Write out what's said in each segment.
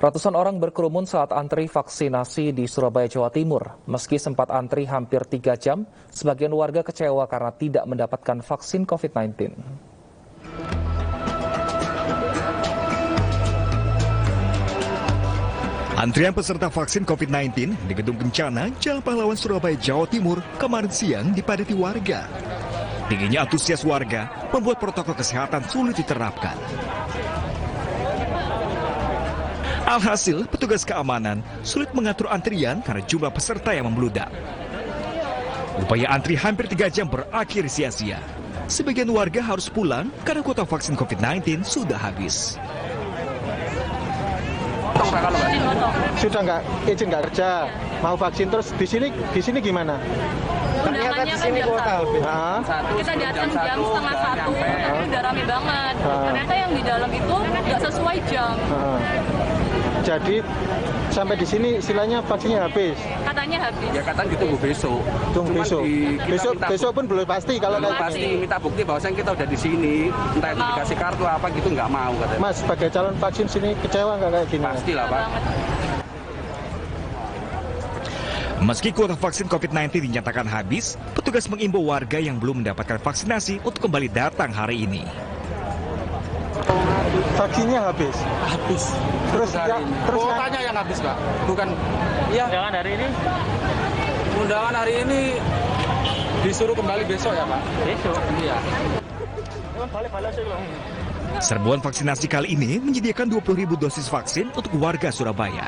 Ratusan orang berkerumun saat antri vaksinasi di Surabaya, Jawa Timur. Meski sempat antri hampir 3 jam, sebagian warga kecewa karena tidak mendapatkan vaksin COVID-19. Antrian peserta vaksin COVID-19 di Gedung Kencana, Jalan Pahlawan, Surabaya, Jawa Timur, kemarin siang dipadati warga. Tingginya antusias warga membuat protokol kesehatan sulit diterapkan. Alhasil, petugas keamanan sulit mengatur antrian karena jumlah peserta yang membludak. Upaya antri hampir 3 jam berakhir sia-sia. Sebagian warga harus pulang karena kuota vaksin COVID-19 sudah habis. Sudah izin nggak kerja, mau vaksin terus di sini gimana? Undangannya kan jam 1. Kita datang jam setengah 1, tapi udah rame banget. Ternyata yang di dalam itu nggak sesuai jam. Jadi sampai di sini istilahnya vaksinnya habis. Katanya habis. Ya katanya ditunggu besok. Tunggu besok. Besok pun belum pasti kalau belum pasti minta bukti bahwasanya kita udah di sini. Entah itu dikasih kartu apa gitu nggak mau katanya. Mas sebagai calon vaksin sini kecewa nggak kayak gini? Pastilah Pak. Meski kuota vaksin COVID-19 dinyatakan habis, petugas mengimbau warga yang belum mendapatkan vaksinasi untuk kembali datang hari ini. Vaksinnya habis. Terus kuotanya yang habis Pak. Bukan. Ya. Undangan hari ini disuruh kembali besok ya Pak. Besok. Iya. Serbuan vaksinasi kali ini menyediakan 20.000 dosis vaksin untuk warga Surabaya.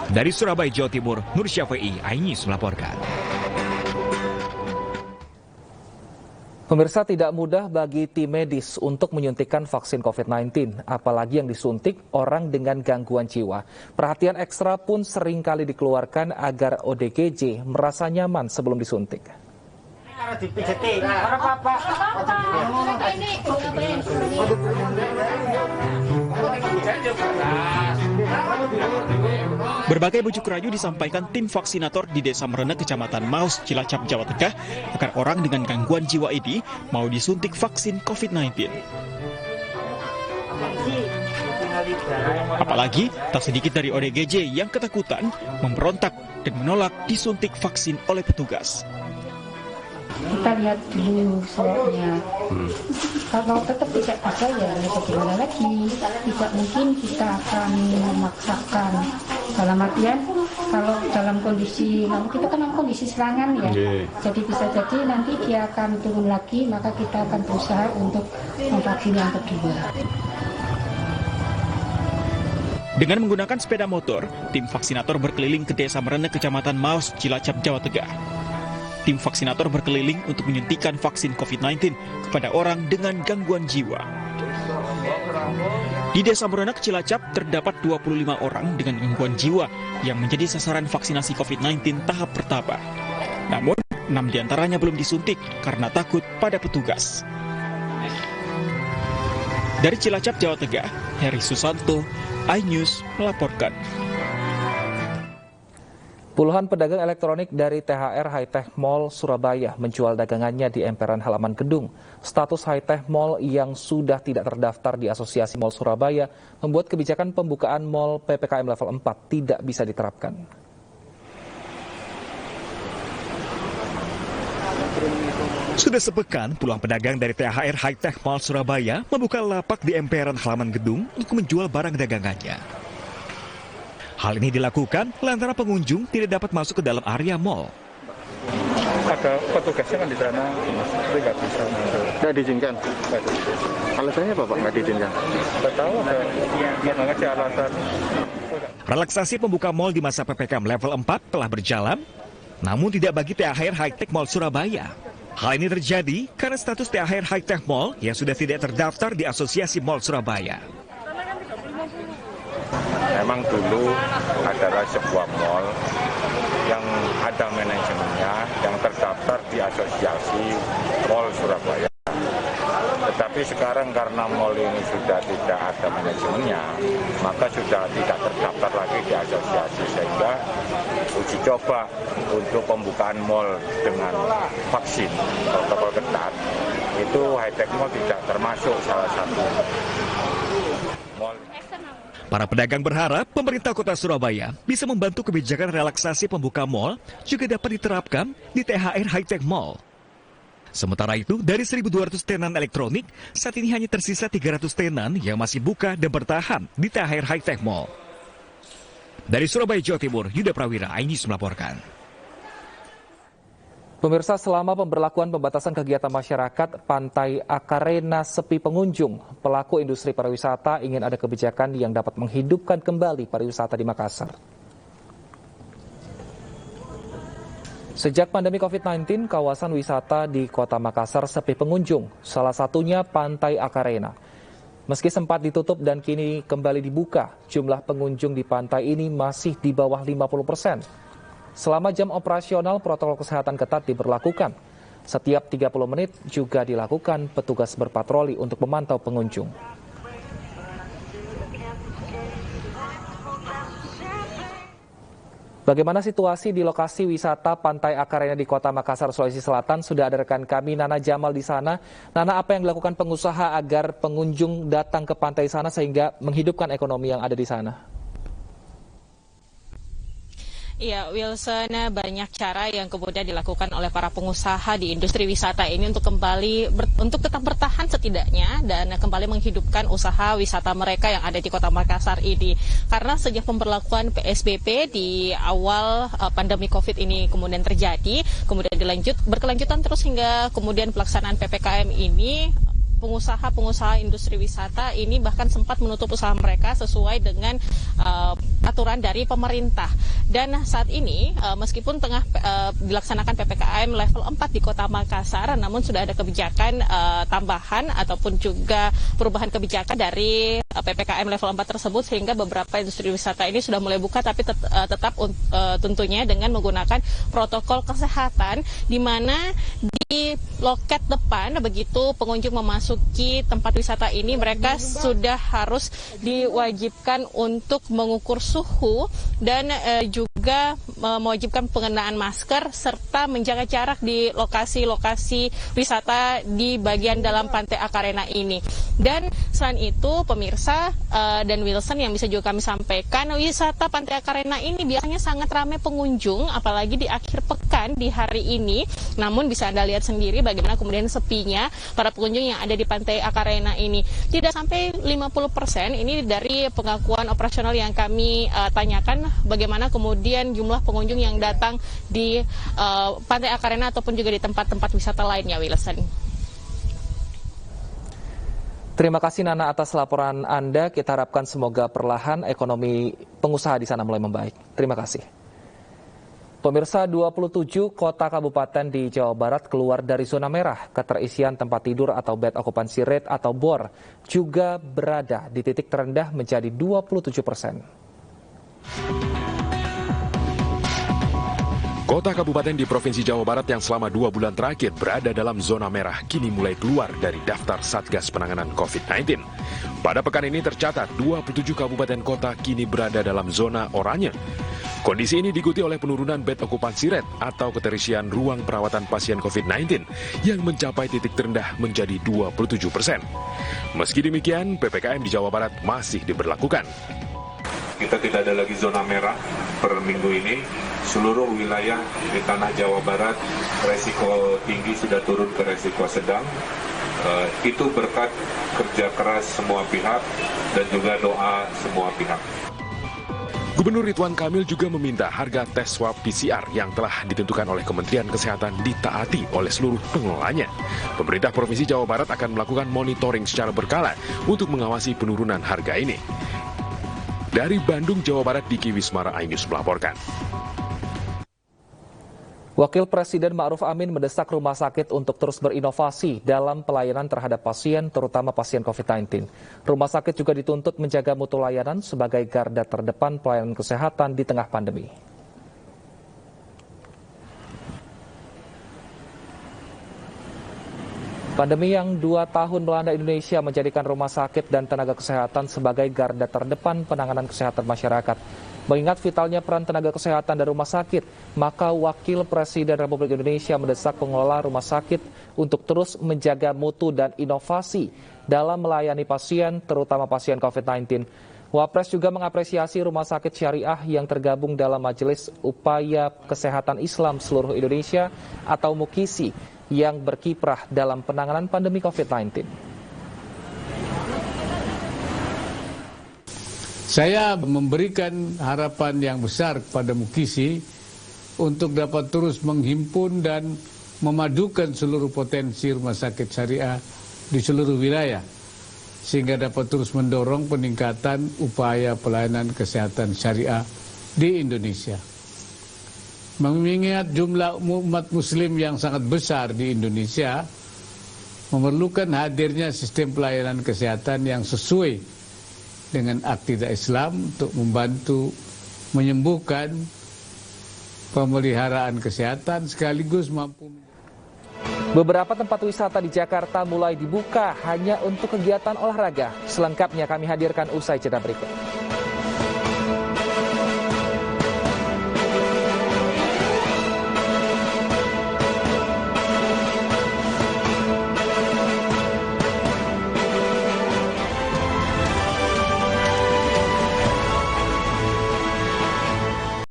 Dari Surabaya, Jawa Timur, Nur Syafi'i, iNews melaporkan. Pemirsa, tidak mudah bagi tim medis untuk menyuntikkan vaksin COVID-19, apalagi yang disuntik orang dengan gangguan jiwa. Perhatian ekstra pun sering kali dikeluarkan agar ODGJ merasa nyaman sebelum disuntik. Berbagai bujuk rayu disampaikan tim vaksinator di Desa Merene, Kecamatan Maus, Cilacap, Jawa Tengah, agar orang dengan gangguan jiwa ini mau disuntik vaksin COVID-19. Apalagi, tak sedikit dari ODGJ yang ketakutan, memberontak dan menolak disuntik vaksin oleh petugas. Kita lihat dulu suratnya. Kalau tetap tidak bisa ya bagaimana lagi? Tidak mungkin kita akan memaksakan. Dalam artian kalau dalam kondisi, kita kan dalam kondisi serangan ya. Jadi bisa jadi nanti dia akan turun lagi, maka kita akan berusaha untuk memvaksin yang kedua. Dengan menggunakan sepeda motor, tim vaksinator berkeliling ke Desa Merene, Kecamatan Maus, Cilacap, Jawa Tengah. Tim vaksinator berkeliling untuk menyuntikkan vaksin COVID-19 kepada orang dengan gangguan jiwa. Di Desa Merene, Cilacap, terdapat 25 orang dengan gangguan jiwa yang menjadi sasaran vaksinasi COVID-19 tahap pertama. Namun, 6 diantaranya belum disuntik karena takut pada petugas. Dari Cilacap, Jawa Tengah, Heri Susanto, iNews melaporkan. Puluhan pedagang elektronik dari THR High-Tech Mall Surabaya menjual dagangannya di emperan halaman gedung. Status High-Tech Mall yang sudah tidak terdaftar di Asosiasi Mall Surabaya membuat kebijakan pembukaan mall PPKM level 4 tidak bisa diterapkan. Sudah sepekan, puluhan pedagang dari THR High-Tech Mall Surabaya membuka lapak di emperan halaman gedung untuk menjual barang dagangannya. Hal ini dilakukan lantaran pengunjung tidak dapat masuk ke dalam area mall. Ada petugasnya kan di sana, tapi nggak bisa masuk. Nggak diizinkan? Alasannya apa Pak nggak diizinkan? Nggak tahu, nggak ngerti alasan. Relaksasi pembuka mall di masa PPKM level 4 telah berjalan, namun tidak bagi THR High-Tech Mall Surabaya. Hal ini terjadi karena status THR High-Tech Mall yang sudah tidak terdaftar di Asosiasi Mall Surabaya. Memang dulu adalah sebuah mall yang ada manajemennya yang terdaftar di Asosiasi Mall Surabaya. Tetapi sekarang karena mall ini sudah tidak ada manajemennya, maka sudah tidak terdaftar lagi di asosiasi, sehingga uji coba untuk pembukaan mall dengan vaksin protokol ketat itu High-Tech Mall tidak termasuk salah satu mall. Para pedagang berharap pemerintah Kota Surabaya bisa membantu kebijakan relaksasi pembuka mal juga dapat diterapkan di THR High-Tech Mall. Sementara itu, dari 1.200 tenan elektronik, saat ini hanya tersisa 300 tenan yang masih buka dan bertahan di THR High-Tech Mall. Dari Surabaya, Jawa Timur, Yuda Prawira, iNews melaporkan. Pemirsa, selama pemberlakuan pembatasan kegiatan masyarakat, Pantai Akarena sepi pengunjung. Pelaku industri pariwisata ingin ada kebijakan yang dapat menghidupkan kembali pariwisata di Makassar. Sejak pandemi COVID-19, kawasan wisata di Kota Makassar sepi pengunjung. Salah satunya Pantai Akarena. Meski sempat ditutup dan kini kembali dibuka, jumlah pengunjung di pantai ini masih di bawah 50%. Selama jam operasional, protokol kesehatan ketat diberlakukan. Setiap 30 menit juga dilakukan petugas berpatroli untuk memantau pengunjung. Bagaimana situasi di lokasi wisata Pantai Akarena di Kota Makassar, Sulawesi Selatan? Sudah ada rekan kami, Nana Jamal di sana. Nana, apa yang dilakukan pengusaha agar pengunjung datang ke pantai sana sehingga menghidupkan ekonomi yang ada di sana? Ya, Wilson, banyak cara yang kemudian dilakukan oleh para pengusaha di industri wisata ini untuk kembali untuk tetap bertahan setidaknya dan kembali menghidupkan usaha wisata mereka yang ada di Kota Makassar ini. Karena sejak pemberlakuan PSBB di awal pandemi COVID ini kemudian terjadi, kemudian berkelanjutan terus hingga kemudian pelaksanaan PPKM ini, pengusaha industri wisata ini bahkan sempat menutup usaha mereka sesuai dengan aturan dari pemerintah. Dan saat ini meskipun tengah dilaksanakan PPKM level 4 di Kota Makassar, namun sudah ada kebijakan tambahan ataupun juga perubahan kebijakan dari PPKM level 4 tersebut, sehingga beberapa industri wisata ini sudah mulai buka, tapi tetap tentunya dengan menggunakan protokol kesehatan, di mana di loket depan begitu pengunjung memasuki tempat wisata ini, mereka sudah harus diwajibkan untuk mengukur suhu dan juga mewajibkan pengenaan masker serta menjaga jarak di lokasi-lokasi wisata di bagian dalam Pantai Akarena ini. Dan selain itu, pemirsa dan Wilson, yang bisa juga kami sampaikan, wisata Pantai Akarena ini biasanya sangat ramai pengunjung, apalagi di akhir pekan di hari ini. Namun bisa Anda lihat sendiri bagaimana kemudian sepinya para pengunjung yang ada di Pantai Akarena ini. Tidak sampai 50%, ini dari pengakuan operasional yang kami tanyakan, bagaimana kemudian jumlah pengunjung yang datang di Pantai Akarena ataupun juga di tempat-tempat wisata lainnya, Wilson. Terima kasih Nana atas laporan Anda. Kita harapkan semoga perlahan ekonomi pengusaha di sana mulai membaik. Terima kasih. Pemirsa, 27 kota kabupaten di Jawa Barat keluar dari zona merah. Keterisian tempat tidur atau bed occupancy rate atau BOR juga berada di titik terendah menjadi 27%. Kota kabupaten di Provinsi Jawa Barat yang selama 2 bulan terakhir berada dalam zona merah kini mulai keluar dari daftar Satgas Penanganan COVID-19. Pada pekan ini tercatat 27 kabupaten kota kini berada dalam zona oranye. Kondisi ini diikuti oleh penurunan bed occupancy rate atau keterisian ruang perawatan pasien COVID-19 yang mencapai titik terendah menjadi 27%. Meski demikian, PPKM di Jawa Barat masih diberlakukan. Kita tidak ada lagi zona merah per minggu ini. Seluruh wilayah di tanah Jawa Barat resiko tinggi sudah turun ke resiko sedang. Itu berkat kerja keras semua pihak dan juga doa semua pihak. Gubernur Ridwan Kamil juga meminta harga tes swab PCR yang telah ditentukan oleh Kementerian Kesehatan ditaati oleh seluruh pengelolanya. Pemerintah Provinsi Jawa Barat akan melakukan monitoring secara berkala untuk mengawasi penurunan harga ini. Dari Bandung, Jawa Barat, Diki Wismara, iNews melaporkan. Wakil Presiden Ma'ruf Amin mendesak rumah sakit untuk terus berinovasi dalam pelayanan terhadap pasien, terutama pasien COVID-19. Rumah sakit juga dituntut menjaga mutu layanan sebagai garda terdepan pelayanan kesehatan di tengah pandemi. Pandemi yang 2 tahun melanda Indonesia menjadikan rumah sakit dan tenaga kesehatan sebagai garda terdepan penanganan kesehatan masyarakat. Mengingat vitalnya peran tenaga kesehatan dan rumah sakit, maka Wakil Presiden Republik Indonesia mendesak pengelola rumah sakit untuk terus menjaga mutu dan inovasi dalam melayani pasien, terutama pasien COVID-19. Wapres juga mengapresiasi Rumah Sakit Syariah yang tergabung dalam Majelis Upaya Kesehatan Islam Seluruh Indonesia atau MUKISI yang berkiprah dalam penanganan pandemi COVID-19. Saya memberikan harapan yang besar kepada MUKISI untuk dapat terus menghimpun dan memadukan seluruh potensi rumah sakit syariah di seluruh wilayah, sehingga dapat terus mendorong peningkatan upaya pelayanan kesehatan syariah di Indonesia. Mengingat jumlah umat muslim yang sangat besar di Indonesia, memerlukan hadirnya sistem pelayanan kesehatan yang sesuai dengan akidah Islam untuk membantu menyembuhkan, pemeliharaan kesehatan sekaligus mampu. Beberapa tempat wisata di Jakarta mulai dibuka hanya untuk kegiatan olahraga. Selengkapnya kami hadirkan usai jeda berikut.